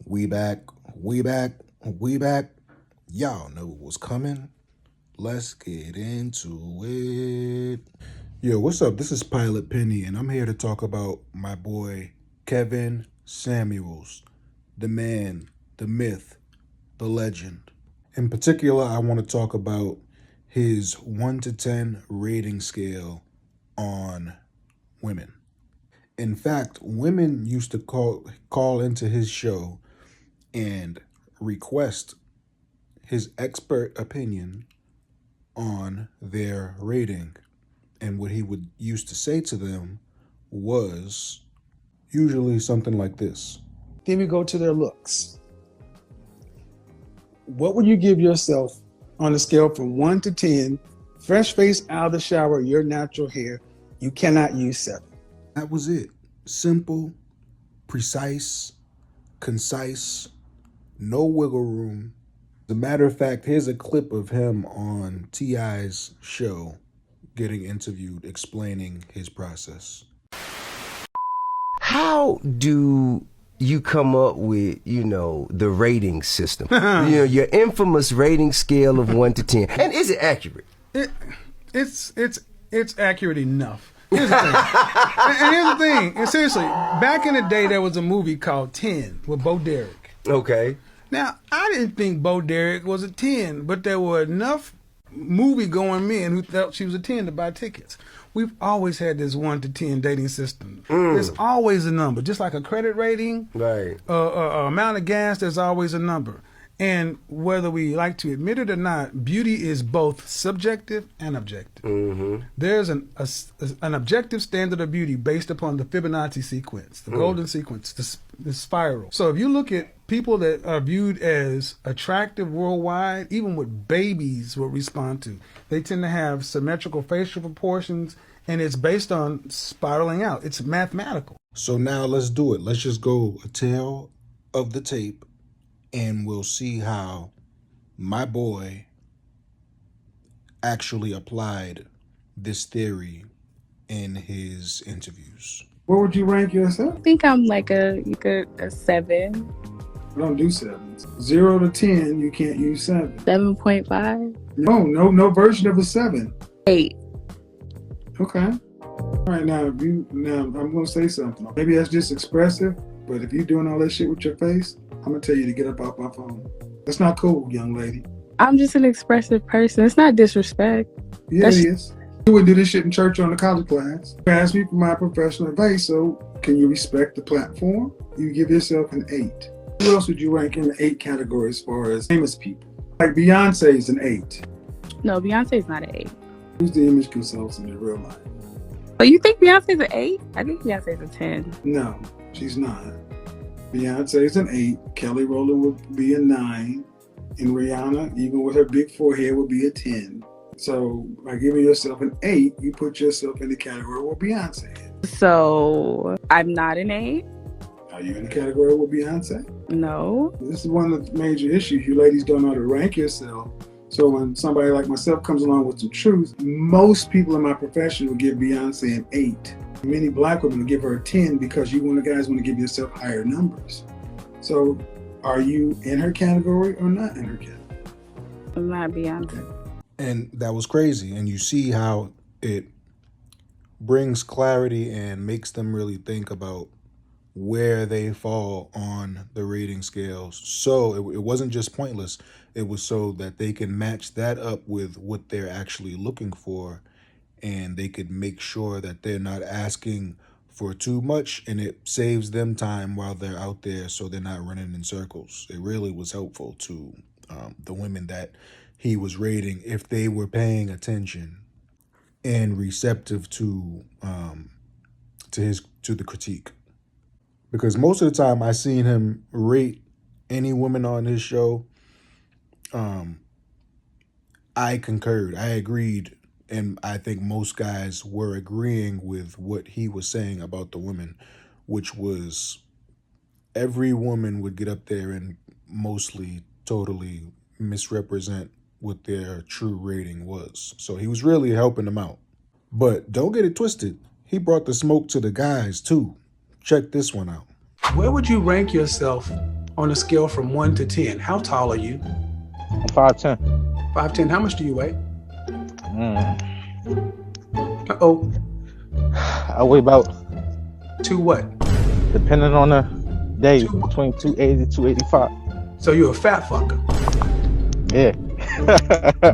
We back, we back, we back. Y'all know what was coming. Let's get into it. Yo, what's up? This is Pilot Penny, and I'm here to talk about my boy Kevin Samuels, the man, the myth, the legend. In particular, I want to talk about his 1 to 10 rating scale on women. In fact, women used to call into his show and request his expert opinion on their rating. And what he would used to say to them was usually something like this. Then we go to their looks. What would you give yourself on a scale from 1 to 10? Fresh face out of the shower, your natural hair. You cannot use 7. That was it. Simple, precise, concise, no wiggle room. As a matter of fact, here's a clip of him on T.I.'s show getting interviewed, explaining his process. How do you come up with, the rating system? Your infamous rating scale of 1 to 10. And is it accurate? It's accurate enough. Here's the thing. And here's the thing. And seriously, back in the day, there was a movie called 10 with Bo Derek. Okay. Now, I didn't think Bo Derek was a 10, but there were enough movie-going men who thought she was a 10 to buy tickets. We've always had this 1 to 10 dating system. There's always a number. Just like a credit rating, right? Amount of gas, there's always a number. And whether we like to admit it or not, beauty is both subjective and objective. Mm-hmm. There's an objective standard of beauty based upon the Fibonacci sequence, the golden sequence, the spiral. So if you look at people that are viewed as attractive worldwide, even what babies will respond to, they tend to have symmetrical facial proportions, and it's based on spiraling out. It's mathematical. So now let's do it. Let's just go a tail of the tape, and we'll see how my boy actually applied this theory in his interviews. What would you rank yourself? I think I'm like a 7. I don't do 7s. 0 to 10, you can't use 7. 7.5. No version of a 7. 8. Okay. All right, now I'm gonna say something. Maybe that's just expressive, but if you're doing all that shit with your face, I'm gonna tell you to get up off my phone. That's not cool, young lady. I'm just an expressive person. It's not disrespect. Yeah, it is. You wouldn't do this shit in church or in a college class. You asked me for my professional advice, so can you respect the platform? You give yourself an 8. Who else would you rank in the 8 category as far as famous people? Like Beyonce's an 8. No, Beyonce's not an 8. Who's the image consultant in real life? Oh, you think Beyonce's an 8? I think Beyonce's a 10. No, she's not. Beyonce's an 8. Kelly Rowland would be a 9. And Rihanna, even with her big forehead, would be a 10. So by giving yourself an 8, you put yourself in the category where Beyonce is. So I'm not an 8? Are you in the category with Beyonce? No. This is one of the major issues. You ladies don't know how to rank yourself. So when somebody like myself comes along with some truth, most people in my profession will give Beyonce an 8. Many black women will give her a 10 because you guys want to give yourself higher numbers. So are you in her category or not in her category? I'm not Beyonce. And that was crazy. And you see how it brings clarity and makes them really think about where they fall on the rating scales. So it wasn't just pointless. It was so that they can match that up with what they're actually looking for, and they could make sure that they're not asking for too much, and it saves them time while they're out there, so they're not running in circles. It really was helpful to the women that he was rating if they were paying attention and receptive to the critique. Because most of the time I seen him rate any woman on his show, I concurred. I agreed. And I think most guys were agreeing with what he was saying about the women, which was every woman would get up there and mostly totally misrepresent what their true rating was. So he was really helping them out. But don't get it twisted. He brought the smoke to the guys too. Check this one out. Where would you rank yourself on a scale from 1 to 10. How tall are you? I'm 5'10". 5'10". How much do you weigh? Mm. Uh-oh. I weigh about, To what? depending on the day, Two. between 280 to 285. So you're a fat fucker. Yeah.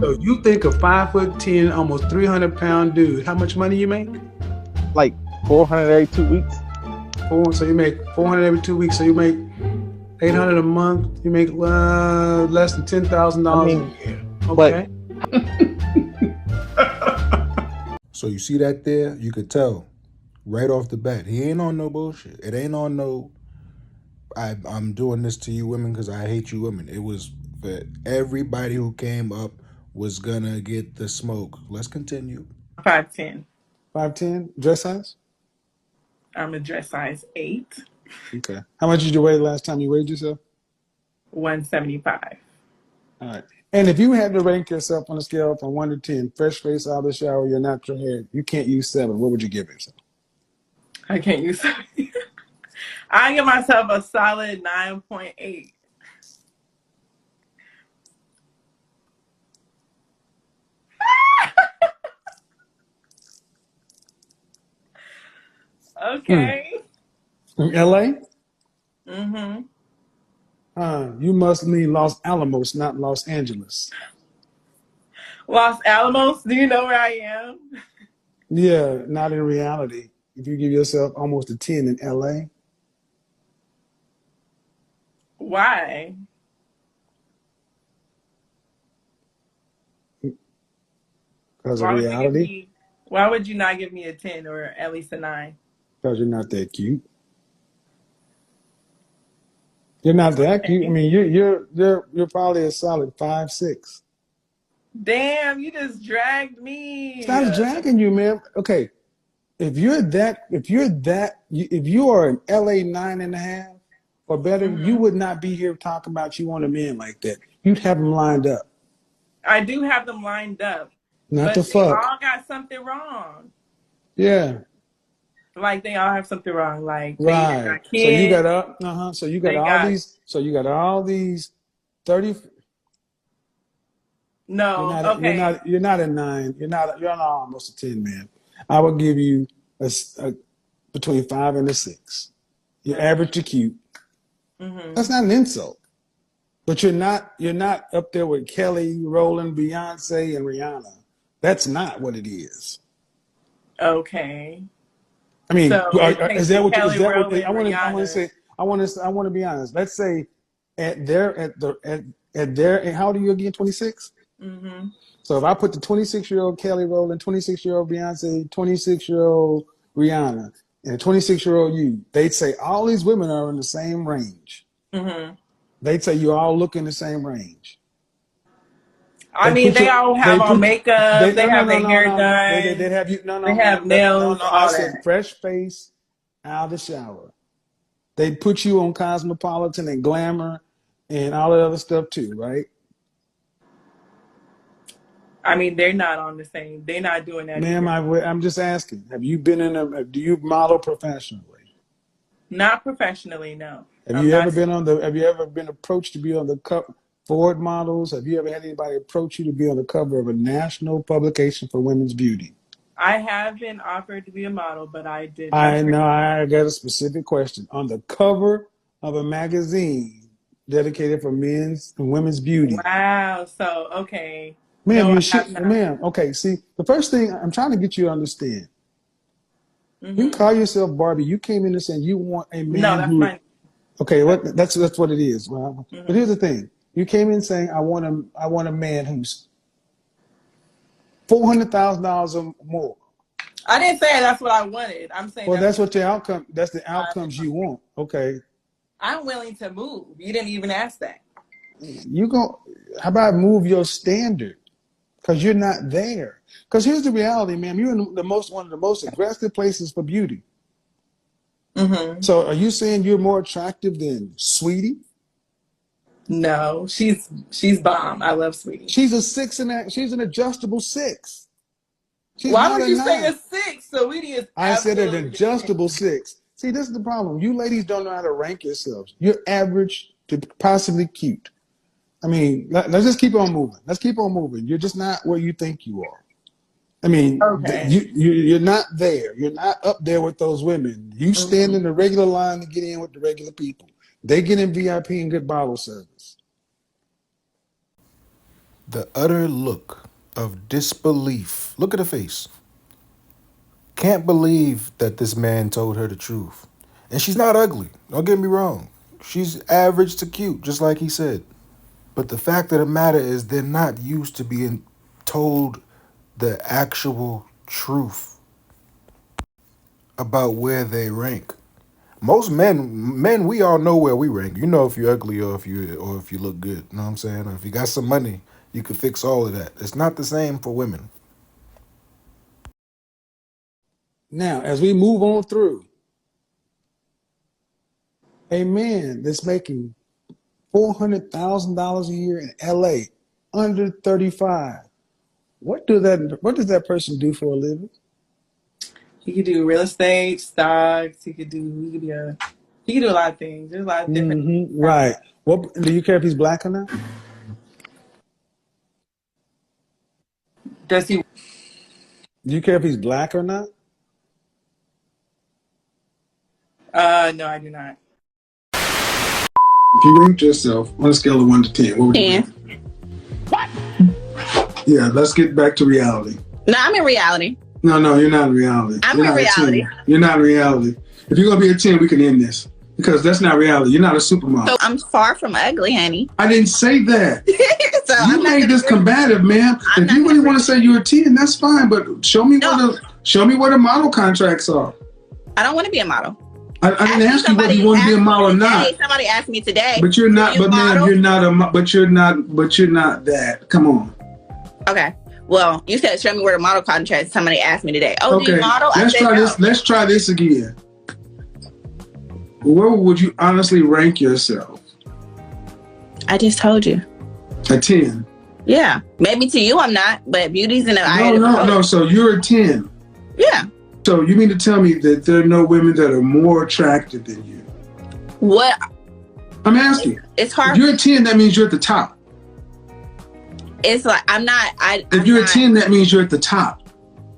So you think a 5'10", almost 300-pound dude, how much money you make? Like 400 every 2 weeks. So you make 400 every 2 weeks. So you make 800 a month. You make less than $10,000 I mean, a year. but- Okay. So you see that there? You could tell right off the bat. He ain't on no bullshit. It ain't on no, I'm doing this to you women because I hate you women. It was for everybody who came up was gonna get the smoke. Let's continue. 5'10". 5'10", dress size? I'm a dress size 8, Okay. How much did you weigh the last time you weighed yourself? 175. All right. And if you had to rank yourself on a scale from 1 to 10, fresh face out of the shower, your natural hair, you can't use 7. What would you give yourself? I can't use it. I give myself a solid 9.8. Okay. From LA? Mm-hmm. You must mean Los Alamos, not Los Angeles. Los Alamos, do you know where I am? Yeah, not in reality. If you give yourself almost a 10 in LA, Why? because of reality, Why would you not give me a 10 or at least a 9? because you're not that cute. You're not that cute. I Okay. mean, you're probably a solid 5'6". Damn, you just dragged me. Stop dragging you, man. Okay, if you are an LA 9.5 or better, you Mhm. would not be here talking about you want a man like that. You'd have them lined up, I do have them lined up, not to but they fuck. all got something wrong. Yeah, Like they all have something wrong. Like they either right. got kids, So you got they all got these. So you got all these 30. no. Okay. You're not a 9. You're not almost a 10, man. I would give you between 5 and a 6. You're average to cute. Mm-hmm. That's not an insult. But you're not up there with Kelly, Rowland, Beyonce, and Rihanna. That's not what it is. Okay. I mean, So it takes is the is Kelly that what Rowland, I want to Rihanna. say? I want to be honest. Let's say at their how old are you again? 26. Mm-hmm. So if I put the 26-year-old Kelly Rowland, 26-year-old Beyonce, 26-year-old Rihanna, and 26-year-old you, they'd say all these women are in the same range. Mm-hmm. They'd say you all look in the same range. I They mean, put they you. all They have on put. makeup. They They no no have no their no hair no. They done. have you. No They no have ma'am. No no nails. no. I All said that. fresh face out of the shower. They put you on Cosmopolitan and Glamour and all that other stuff too, right? I mean, they're not on the same. They're not doing that Ma'am, either. I'm just asking. Have you been in a? Do you model professionally? Not professionally, no. Have I'm you ever not. been on the? Have you ever been approached to be on the cover? Ford models. Have you ever had anybody approach you to be on the cover of a national publication for women's beauty? I have been offered to be a model, but I did not I turn know. it I got a specific question. On the cover of a magazine dedicated for men's and women's down. beauty. Wow. So, okay. Ma'am, No, I you have should, not. ma'am. Okay, see, the first thing I'm trying to get you to understand, you can Hmm. call yourself Barbie. You came in and saying you want a No, man that's who, my. okay, that's what it is. Well, but Hmm. here's the thing: you came in saying I want a man who's $400,000 or more. I didn't say that's what I wanted. I'm saying Well, that's that's what what the the outcome. That's the I've been outcomes you offered. want. Okay, I'm willing to move. You didn't even ask that. you go. How about move your standard? Because you're not there. Because here's the reality, ma'am. You're in one of the most aggressive places for beauty. Hmm. So are you saying you're more attractive than Sweetie? No, she's bomb. I love Sweetie. She's a six and she's an adjustable 6. She's Why not would a you say a 9. 6? Sweetie is I said an absolutely a 10. adjustable 6. See, this is the problem. You ladies don't know how to rank yourselves. You're average to possibly cute. I mean, let's just keep on moving. Let's keep on moving. You're just not where you think you are. I mean, Okay. you're not there. You're not up there with those women. You stand in the regular line to get in with the regular people. They get in VIP and get bottle service. The utter look of disbelief. Look at her face. Can't believe that this man told her the truth. And she's not ugly. Don't get me wrong. She's average to cute, just like he said. But the fact of the matter is, they're not used to being told the actual truth about where they rank. Most men, we all know where we rank. You know if you're ugly or if you look good. You know what I'm saying? Or if you got some money, you could fix all of that. It's not the same for women. Now, as we move on through, a man that's making $400,000 a year in LA, under 35. What does that person do for a living? He could do real estate, stocks. He could do a lot of things. There's a lot of different. Right. What do you care if he's black or not? Does he? Do you care if he's black or not? No, I do not. If you ranked yourself on a scale of 1 to 10, what would you rate? What? Yeah, let's get back to reality. No, I'm in reality. No, you're not in reality. I'm in reality. You're not in reality. If you're going to be a 10, we can end this. Because that's not reality. You're not a supermodel. So I'm far from ugly, honey. I didn't say that. So You made this combative, man. If you really want to say you're a 10, that's fine. But show me what the model contracts are. I don't want to be a model. I didn't ask you whether you want to be a model or not. Somebody asked me today. But you're not. But man, you're not a. But you're not that. Come on. Okay. Well, you said show me where the model contract. Somebody asked me today. Oh, Okay. do you model? Let's try this. Let's try this again. Where would you honestly rank yourself? I just told you. A 10. Yeah. Maybe to you I'm not, but beauty's in the eye. No. So you're a 10. Yeah. So you mean to tell me that there are no women that are more attractive than you? What? I'm asking. It's hard. If you're a 10, that means you're at the top. It's like I'm not. If you're a 10, that means you're at the top.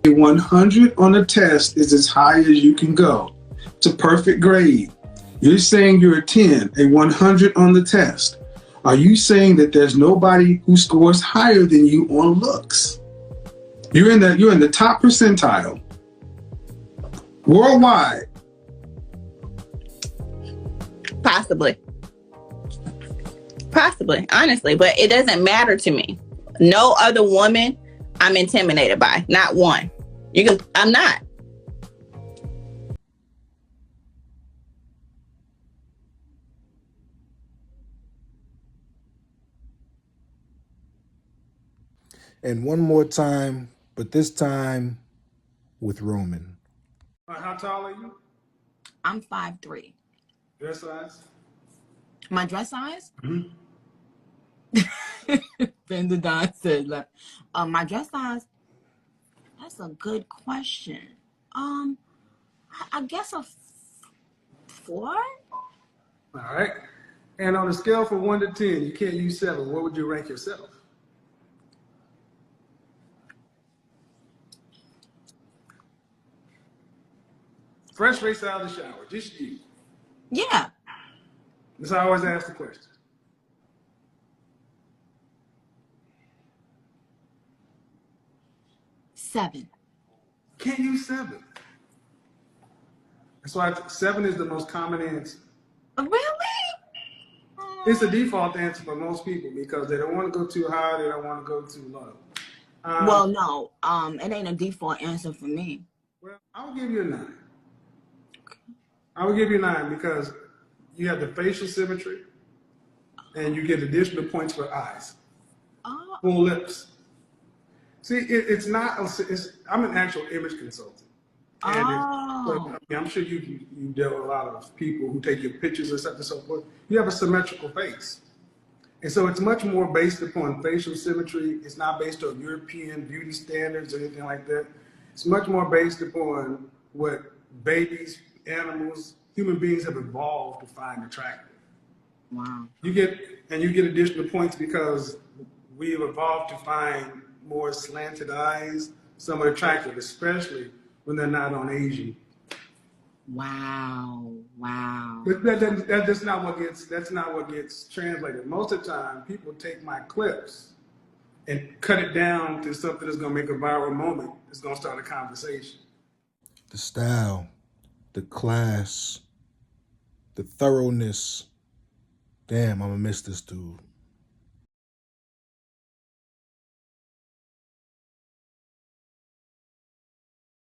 A 100 on a test is as high as you can go. It's a perfect grade. You're saying you're a 10, a 100 on the test. Are you saying that there's nobody who scores higher than you on looks? You're in the top percentile. Worldwide. Possibly, honestly, but it doesn't matter to me. No other woman I'm intimidated by. Not one. I'm not. And one more time, but this time with Roman. How tall are you? I'm 5'3". Dress size? My dress size? Mm-hmm. Fender Don said, like, my dress size, that's a good question. I guess a 4? All right. And on a scale from 1 to 10, you can't use 7. What would you rank yourself? Fresh face out of the shower, just you. Yeah. That's how I always ask the question. 7. Can't use 7. That's why 7 is the most common answer. Really? It's the default answer for most people because they don't want to go too high, they don't want to go too low. Well, no. It ain't a default answer for me. Well, I'll give you a 9. I will give you 9 because you have the facial symmetry and you get additional points for eyes, full lips. See, it's not. I'm an actual image consultant, and I'm sure you deal with a lot of people who take your pictures and stuff and so forth. You have a symmetrical face, and so it's much more based upon facial symmetry. It's not based on European beauty standards or anything like that. It's much more based upon what babies, animals, human beings have evolved to find attractive. Wow. You get additional points because we've evolved to find more slanted eyes somewhat attractive, especially when they're not on Asian. Wow. Wow. But that's not what gets translated. Most of the time, people take my clips and cut it down to something that's gonna make a viral moment. It's gonna start a conversation. The style, the class, the thoroughness. Damn, I'm gonna miss this dude.